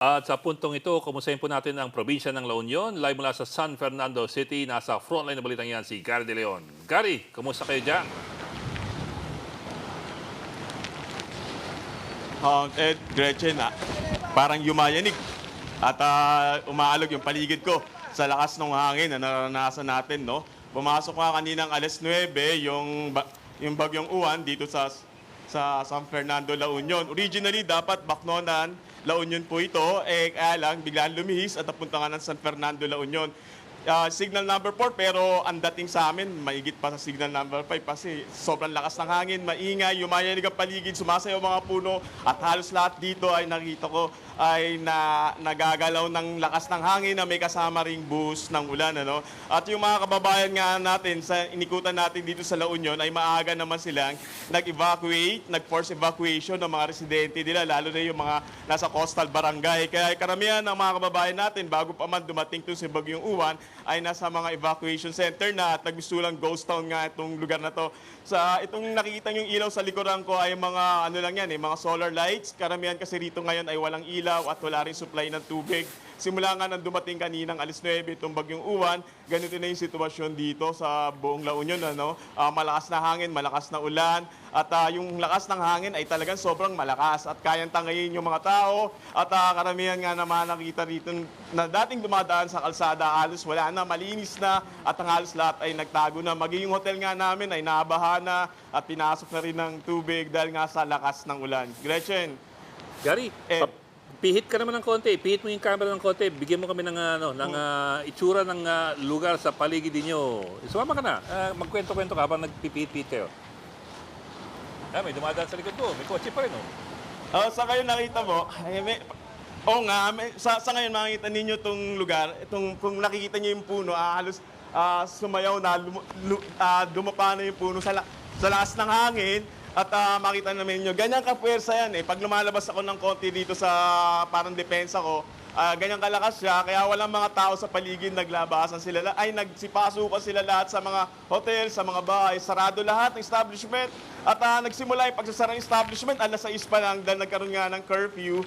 At sa puntong ito, kumustahin po natin ang probinsya ng La Union. Live mula sa San Fernando City, nasa frontline na balitang yan si Gary De Leon. Gary, kumusta kayo dyan? Ed, Gretchen, parang yumayanig at umaalog yung paligid ko sa lakas ng hangin na naranasan natin, no? Pumasok nga kaninang alas 9 yung bagyong Uwan dito sa San Fernando, La Union. Originally, dapat Bacnonan, La Union po ito, kaya lang biglaan lumihis at napunta nga ng San Fernando, La Union. Signal number 4 pero ang dating sa amin, maigit pa sa signal number 5 kasi sobrang lakas ng hangin, maingay, yumayanig ang paligid, sumasayaw mga puno at halos lahat dito ay nakita ko ay nagagalaw ng lakas ng hangin na may kasama ring buhos ng ulan. Ano? At yung mga kababayan nga natin sa inikutan natin dito sa La Union ay maaga naman silang nag-evacuate, nag-force evacuation ng mga residente nila, lalo na yung mga nasa coastal barangay. Kaya karamihan ng mga kababayan natin bago pa man dumating to si Bagyong Uwan ay nasa mga evacuation center na at naggustulang ghost town nga itong lugar na to. Sa itong nakikita yung ilaw sa likuran ko ay mga ano lang yan, mga solar lights. Karamihan kasi rito ngayon ay walang ilaw at wala rin supply ng tubig. Simula nga nang dumating kaninang alas 9 itong Bagyong Uwan, ganito na yung sitwasyon dito sa buong La Union. Ano? Malakas na hangin, malakas na ulan, at yung lakas ng hangin ay talagang sobrang malakas at kayang tangayin yung mga tao. At karamihan nga naman nakita rito na dating dumadaan sa kalsada, halos wala na, malinis na at ang halos lahat ay nagtago na. Maging yung hotel nga namin ay nabaha na at pinasok na rin ng tubig dahil nga sa lakas ng ulan. Gretchen, Gary, pihit ka naman ng konti. Pihit mo yung camera ng konti. Bigyan mo kami ng, itsura ng lugar sa paligid ninyo. Sumama ka na. Magkwento-kwento ka habang nagpipihit-pihit kayo. May dumadaan sa likod ko. May kotse pa rin, oh. sa ngayon nakita mo, sa ngayon makikita ninyo itong lugar, kung nakikita niyo yung puno, halos sumayaw na, dumapa na yung puno sa lakas ng hangin. At makita namin nyo, ganyan ka-pwersa yan eh. Pag lumalabas ako ng konti dito sa parang depensa ko, ganyan kalakas siya, kaya walang mga tao sa paligid, naglabasan sila, nagsipasukan sila lahat sa mga hotel, sa mga bahay, sarado lahat ng establishment. At nagsimula yung pagsasara ng establishment, alas 6 pa lang dahil nagkaroon nga ng curfew.